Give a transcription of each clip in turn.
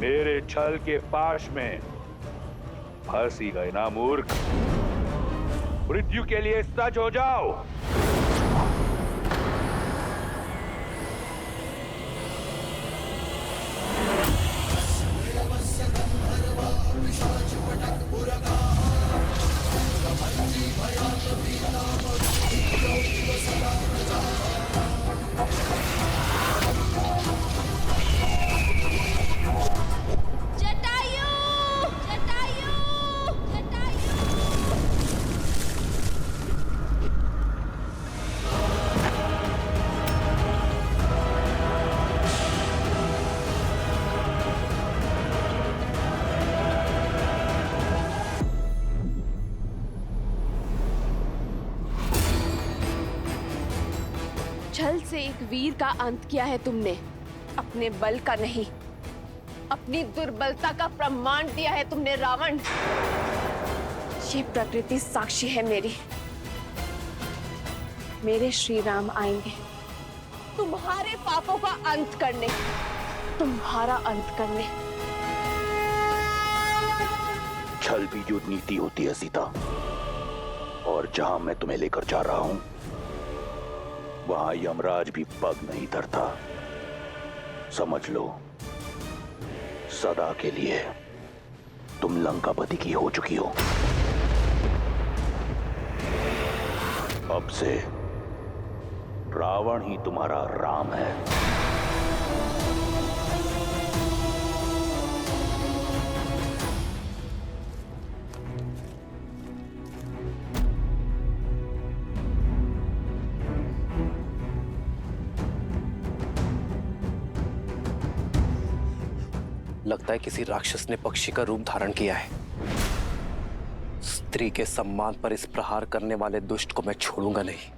मेरे छल के पाश में फंस ही गए ना मूर्ख। मृत्यु के लिए सज हो जाओ। जटायु! जटायु! जटायु! छल से एक वीर का अंत किया है तुमने, अपने बल का नहीं, अपनी दुर्बलता का प्रमाण दिया है तुमने रावण। ये प्रकृति साक्षी है मेरी। मेरे श्री राम आएंगे तुम्हारे पापों का अंत करने, तुम्हारा अंत करने। छल भी जो नीति होती है सीता, और जहां मैं तुम्हें लेकर जा रहा हूं वहां यमराज भी पग नहीं धरता। समझ लो, सदा के लिए तुम लंकापति की हो चुकी हो। अब से रावण ही तुम्हारा राम है। लगता है किसी राक्षस ने पक्षी का रूप धारण किया है। स्त्री के सम्मान पर इस प्रहार करने वाले दुष्ट को मैं छोड़ूंगा नहीं।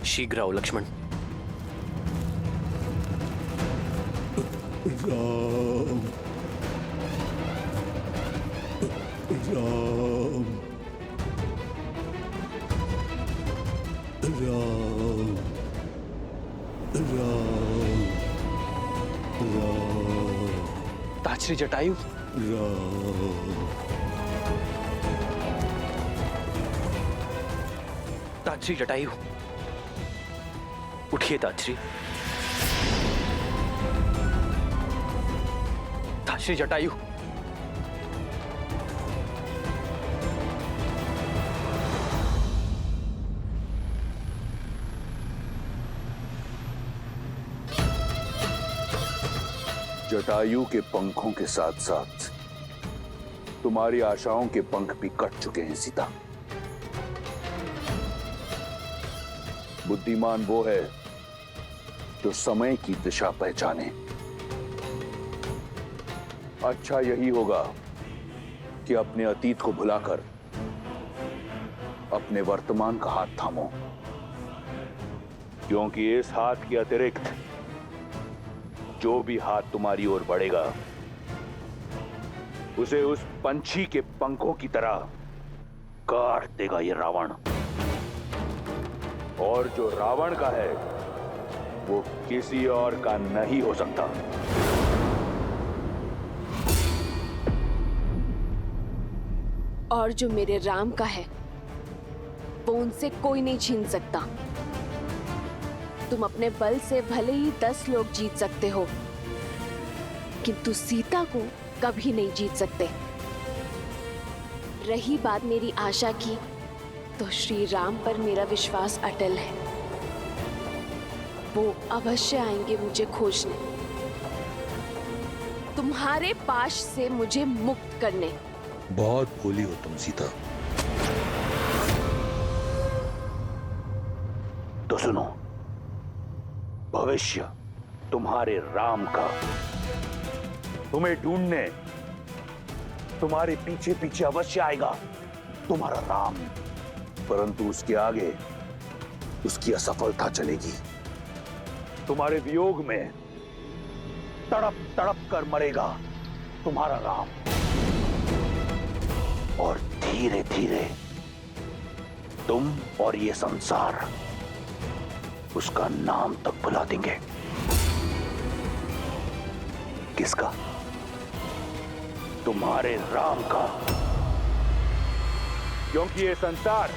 शीघ्र आओ लक्ष्मण। राम राम राम राम राम ताछरी जटायु, राम ताछरी जटायु, उठिए ताछरी। ताछरी जटायु, जटायु के पंखों के साथ साथ तुम्हारी आशाओं के पंख भी कट चुके हैं सीता। बुद्धिमान वो है जो समय की दिशा पहचाने। अच्छा यही होगा कि अपने अतीत को भुलाकर अपने वर्तमान का हाथ थामो, क्योंकि इस हाथ के अतिरिक्त जो भी हाथ तुम्हारी ओर बढ़ेगा उसे उस पंछी के पंखों की तरह काट देगा ये रावण। और जो रावण का है वो किसी और का नहीं हो सकता। और जो मेरे राम का है वो उनसे कोई नहीं छीन सकता। तुम अपने बल से भले ही 10 लोग जीत सकते हो, किंतु सीता को कभी नहीं जीत सकते। रही बात मेरी आशा की, तो श्री राम पर मेरा विश्वास अटल है। वो अवश्य आएंगे मुझे खोजने, तुम्हारे पाश से मुझे मुक्त करने। बहुत भोली हो तुम सीता। तो सुनो, भविष्य तुम्हारे राम का तुम्हें ढूंढने तुम्हारे पीछे पीछे अवश्य आएगा तुम्हारा राम, परंतु उसके आगे उसकी असफलता चलेगी। तुम्हारे वियोग में तड़प तड़प कर मरेगा तुम्हारा राम, और धीरे धीरे तुम और ये संसार उसका नाम तक भुला देंगे। किसका? तुम्हारे राम का। क्योंकि ये संसार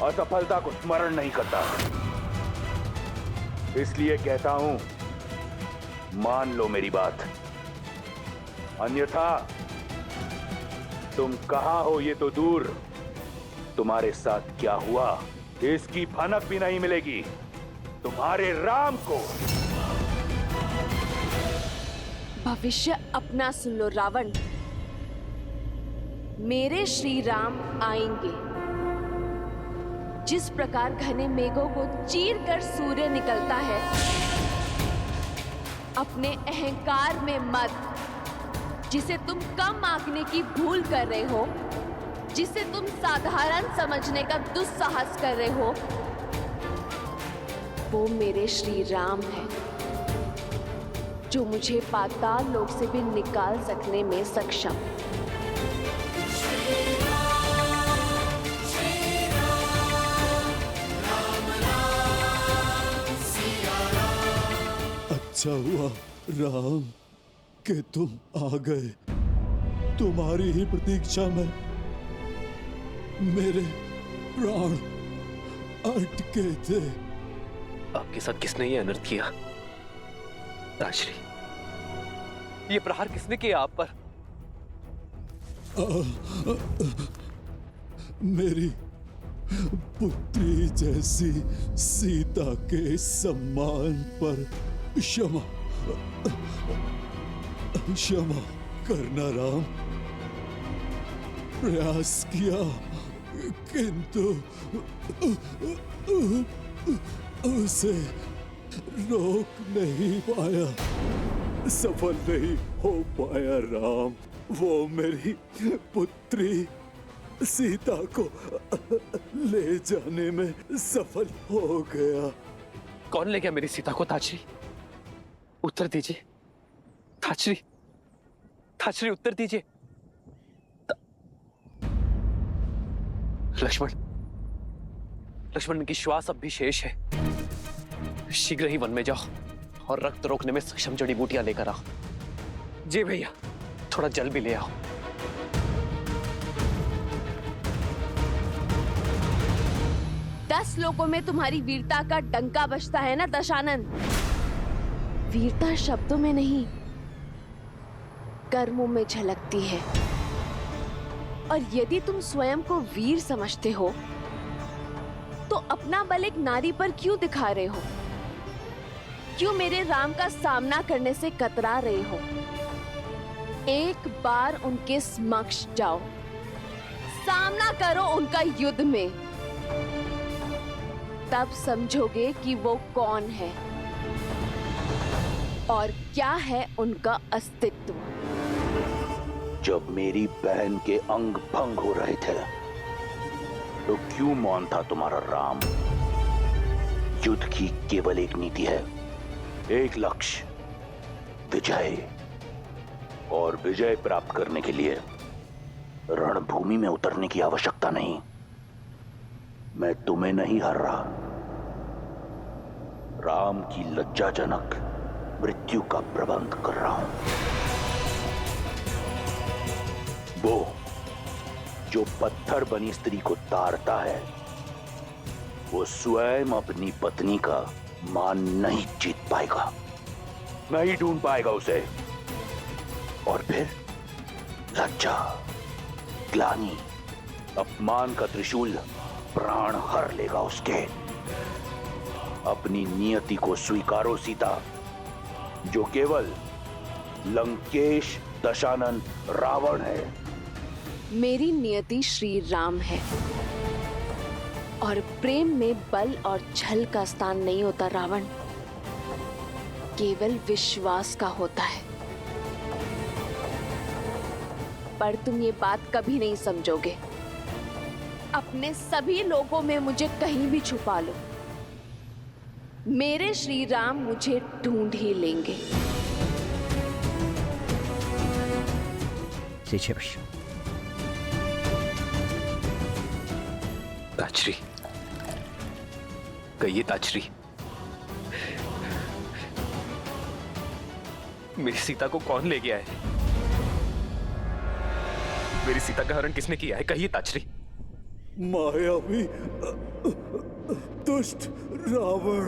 असफलता को स्मरण नहीं करता। इसलिए कहता हूं, मान लो मेरी बात, अन्यथा तुम कहां हो ये तो दूर, तुम्हारे साथ क्या हुआ इसकी भनक भी नहीं मिलेगी तुम्हारे राम को। भविष्य अपना सुन लो रावण। मेरे श्री राम आएंगे। जिस प्रकार घने मेघों को चीर कर सूर्य निकलता है, अपने अहंकार में मत, जिसे तुम कम आंकने की भूल कर रहे हो, जिसे तुम साधारण समझने का दुस्साहस कर रहे हो, वो मेरे श्री राम है, जो मुझे पाताल लोक से भी निकाल सकने में सक्षम। अच्छा हुआ राम कि तुम आ गए। तुम्हारी ही प्रतीक्षा में मेरे प्राण अटके थे। आपके साथ किसने ये अनर्थ किया? राजश्री, ये प्रहार किसने किया आप पर? मेरी पुत्री जैसी सीता के सम्मान पर क्षमा क्षमा करना राम। प्रयास किया किंतु उसे रोक नहीं पाया, सफल नहीं हो पाया राम। वो मेरी पुत्री सीता को ले जाने में सफल हो गया। कौन ले गया मेरी सीता को? ताजश्री, उत्तर दीजिए। ताजश्री, ताजश्री उत्तर दीजिए। लक्ष्मण, लक्ष्मण की श्वास अब भी शेष है। शीघ्र ही वन में जाओ और रक्त रोकने में सक्षम जड़ी बूटियां लेकर आओ। जी भैया, थोड़ा जल भी ले आओ। दस लोगों में तुम्हारी वीरता का डंका बजता है ना दशानन? वीरता शब्दों में नहीं, कर्मों में झलकती है। और यदि तुम स्वयं को वीर समझते हो, तो अपना बल एक नारी पर क्यों दिखा रहे हो? क्यों मेरे राम का सामना करने से कतरा रहे हो? एक बार उनके समक्ष जाओ, सामना करो उनका युद्ध में, तब समझोगे कि वो कौन है और क्या है उनका अस्तित्व। जब मेरी बहन के अंग भंग हो रहे थे, तो क्यों मौन था तुम्हारा राम? युद्ध की केवल एक नीति है, एक लक्ष्य, विजय। और विजय प्राप्त करने के लिए रणभूमि में उतरने की आवश्यकता नहीं। मैं तुम्हें नहीं हर रहा, राम की लज्जाजनक मृत्यु का प्रबंध कर रहा हूं। वो जो पत्थर बनी स्त्री को ताड़ता है, वो स्वयं अपनी पत्नी का मान नहीं जीत पाएगा, नहीं ढूंढ पाएगा उसे। और फिर लज्जा, ग्लानि, अपमान का त्रिशूल प्राण हर लेगा उसके। अपनी नियति को स्वीकारो सीता, जो केवल लंकेश दशानन रावण है। मेरी नियति श्री राम है, और प्रेम में बल और छल का स्थान नहीं होता रावण, केवल विश्वास का होता है। पर तुम ये बात कभी नहीं समझोगे। अपने सभी लोगों में मुझे कहीं भी छुपा लो, मेरे श्री राम मुझे ढूंढ ही लेंगे। ताचरी, कहिए ताचरी, मेरी सीता को कौन ले गया है? मेरी सीता का हरण किसने किया है? कहिए ताचरी। मायावी दुष्ट रावण।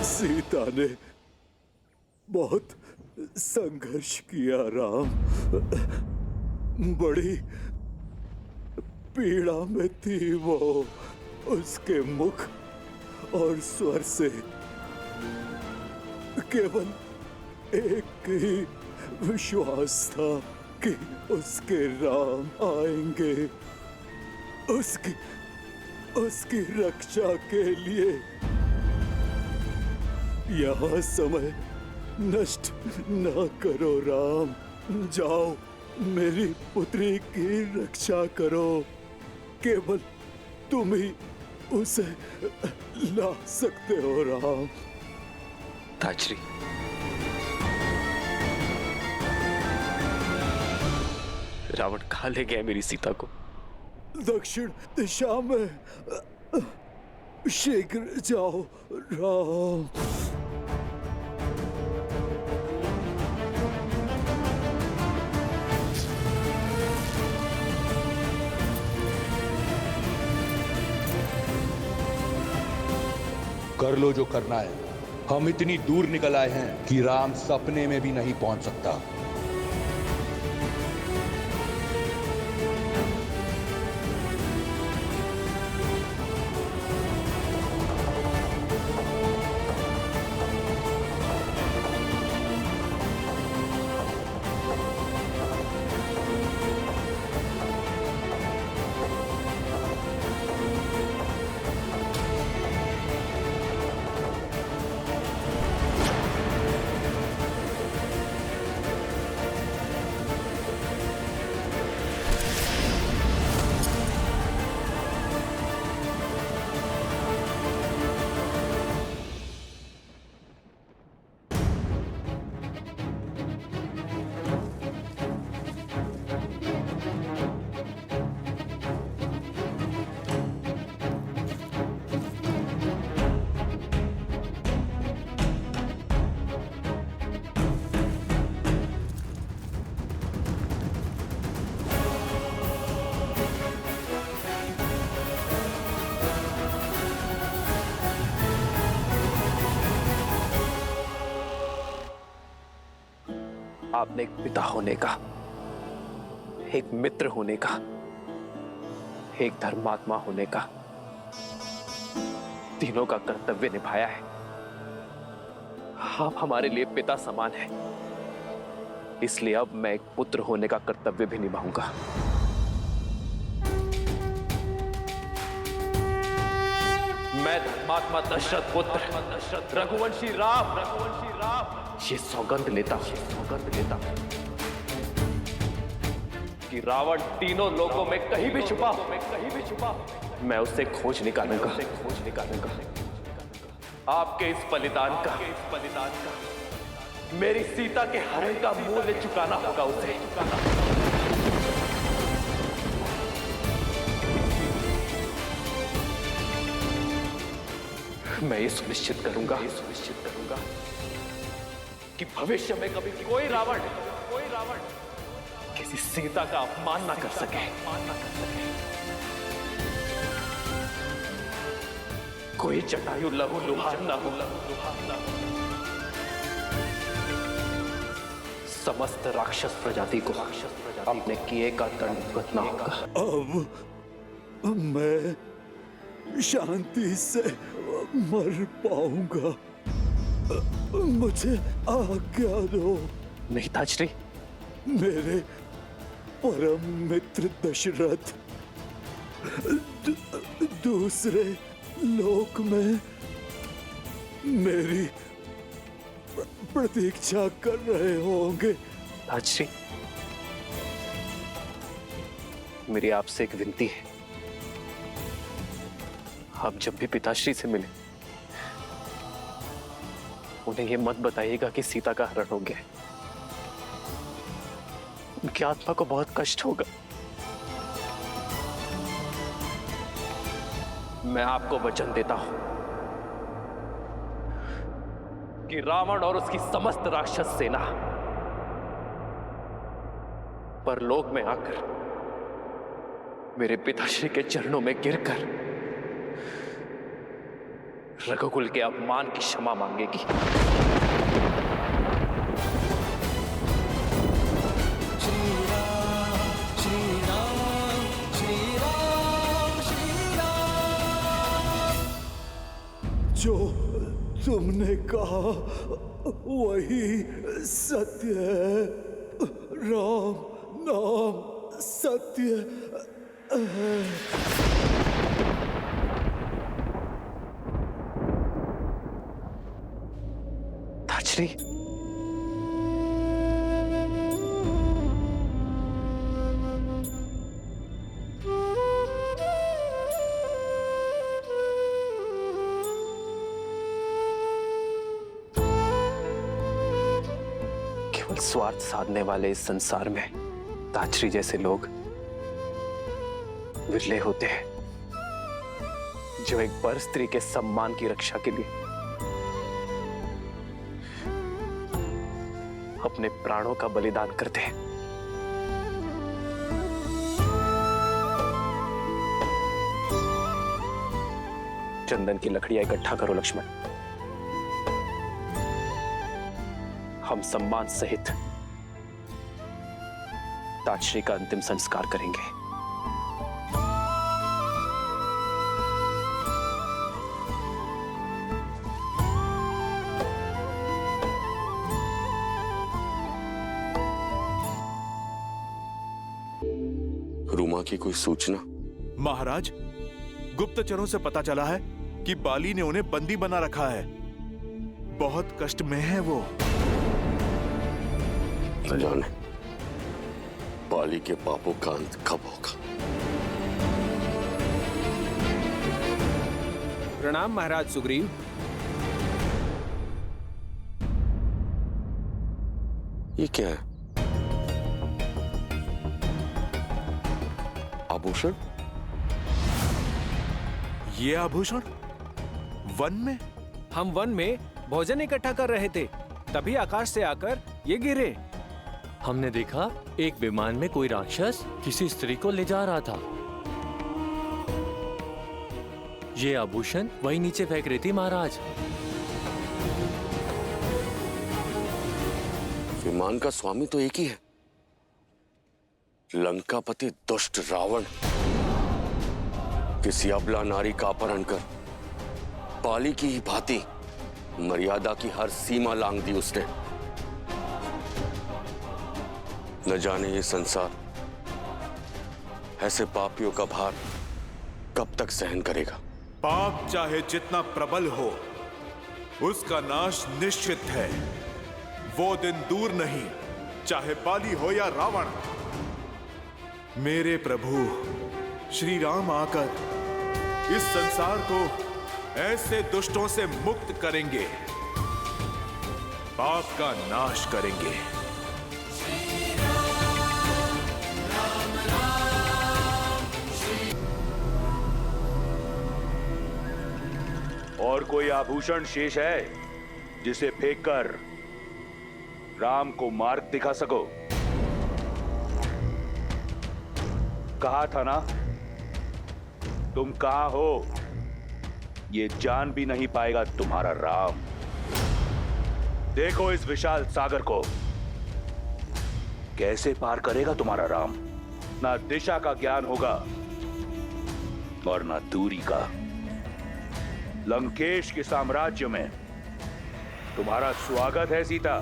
सीता ने बहुत संघर्ष किया राम, बड़ी पीड़ा में थी वो। उसके मुख और स्वर से केवल एक ही विश्वास था कि उसके राम आएंगे, उसकी रक्षा के लिए। यहाँ समय नष्ट न करो राम, जाओ मेरी पुत्री की रक्षा करो। केवल तुम ही उसे ला सकते हो राम। ताचरी, रावण कहाँ ले गया मेरी सीता को? दक्षिण दिशा में, शीघ्र जाओ राम। कर लो जो करना है। हम इतनी दूर निकल आए हैं कि राम सपने में भी नहीं पहुंच सकता। आपने एक पिता होने का, एक मित्र होने का, एक धर्मात्मा होने का, तीनों का कर्तव्य निभाया है। आप हमारे लिए पिता समान हैं, इसलिए अब मैं एक पुत्र होने का कर्तव्य भी निभाऊंगा। मैं धर्मात्मा दशरथ पुत्र रघुवंशी राम ये सौगंध लेता हूं कि रावण तीनों लोगों में कहीं भी छुपा हो, मैं उसे खोज निकालूंगा। आपके इस बलिदान का मेरी सीता के हरण का मूल्य चुकाना होगा उसे। मैं ये सुनिश्चित करूंगा कि भविष्य में कभी कोई रावण किसी सीता का अपमान ना कर सके। कोई जटायु लहू लुहान ना हो। समस्त राक्षस प्रजाति को अपने किए का दंड भुगतना होगा। अब मैं शांति से मर पाऊंगा। मुझे आज्ञा दो। नहीं ताचरी, मेरे परम मित्र दशरथ, दूसरे लोक में मेरी प्रतीक्षा कर रहे होंगे। ताजश्री, मेरी आपसे एक विनती है, आप जब भी पिताश्री से मिले उन्हें यह मत बताइएगा कि सीता का हरण हो गया है। उनकी आत्मा को बहुत कष्ट होगा। मैं आपको वचन देता हूं कि रावण और उसकी समस्त राक्षस सेना परलोक में आकर मेरे पिताश्री के चरणों में गिरकर रघुकुल के अपमान की क्षमा मांगेगी। जो तुमने कहा वही सत्य है। राम नाम सत्य है। ताजश्री, केवल स्वार्थ साधने वाले इस संसार में ताजश्री जैसे लोग विरले होते हैं, जो एक पर स्त्री के सम्मान की रक्षा के लिए अपने प्राणों का बलिदान करते हैं। चंदन की लकड़ियां इकट्ठा करो लक्ष्मण। हम सम्मान सहित ताजश्री का अंतिम संस्कार करेंगे। रूमा की कोई सूचना? महाराज, गुप्तचरों से पता चला है कि बाली ने उन्हें बंदी बना रखा है। बहुत कष्ट में है वो। न जाने बाली के पापों का अंत कब होगा। प्रणाम महाराज सुग्रीव। ये क्या है? आभूषण? ये आभूषण वन में? हम वन में भोजन इकट्ठा कर रहे थे, तभी आकाश से आकर ये गिरे। हमने देखा एक विमान में कोई राक्षस किसी स्त्री को ले जा रहा था। ये आभूषण वही नीचे फेंक रही थी महाराज। विमान का स्वामी तो एक ही है, लंकापति दुष्ट रावण। किसी अबला नारी का अपहरण कर बाली की ही भांति मर्यादा की हर सीमा लांघ दी उसने। न जाने ये संसार ऐसे पापियों का भार कब तक सहन करेगा। पाप चाहे जितना प्रबल हो, उसका नाश निश्चित है। वो दिन दूर नहीं, चाहे बाली हो या रावण। मेरे प्रभु श्री राम आकर इस संसार को ऐसे दुष्टों से मुक्त करेंगे, पाप का नाश करेंगे। और कोई आभूषण शेष है जिसे फेंककर राम को मार्ग दिखा सको? कहा था ना, तुम कहां हो ये जान भी नहीं पाएगा तुम्हारा राम। देखो इस विशाल सागर को, कैसे पार करेगा तुम्हारा राम। ना दिशा का ज्ञान होगा और ना दूरी का। लंकेश के साम्राज्य में तुम्हारा स्वागत है सीता।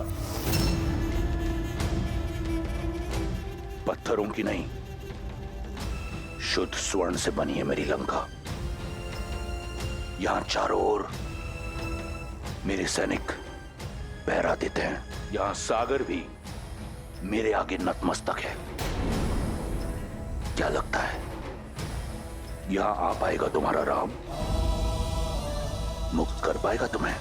पत्थरों की नहीं, शुद्ध स्वर्ण से बनी है मेरी लंका। यहां चारों ओर मेरे सैनिक पहरा देते हैं। यहां सागर भी मेरे आगे नतमस्तक है। क्या लगता है यहां आ पाएगा तुम्हारा राम? मुक्त कर पाएगा तुम्हें?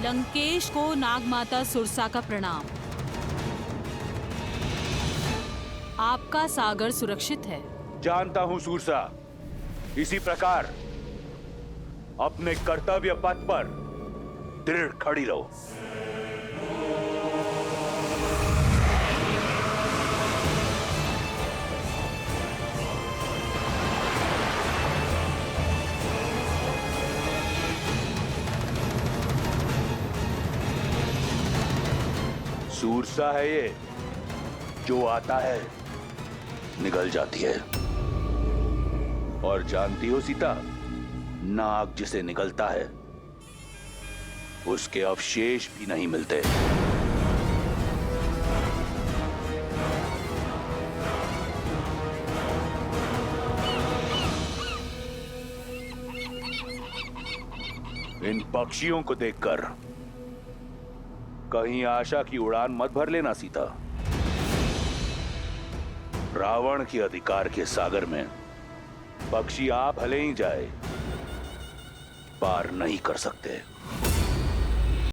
लंकेश को नागमाता सुरसा का प्रणाम। आपका सागर सुरक्षित है। जानता हूं सुरसा। इसी प्रकार अपने कर्तव्य पथ पर दृढ़ खड़ी रहो। सुरसा है ये, जो आता है निकल जाती है। और जानती हो सीता, नाग जिसे निकलता है उसके अवशेष भी नहीं मिलते। इन पक्षियों को देखकर कहीं आशा की उड़ान मत भर लेना सीता। रावण के अधिकार के सागर में पक्षी आप भले ही जाए, पार नहीं कर सकते।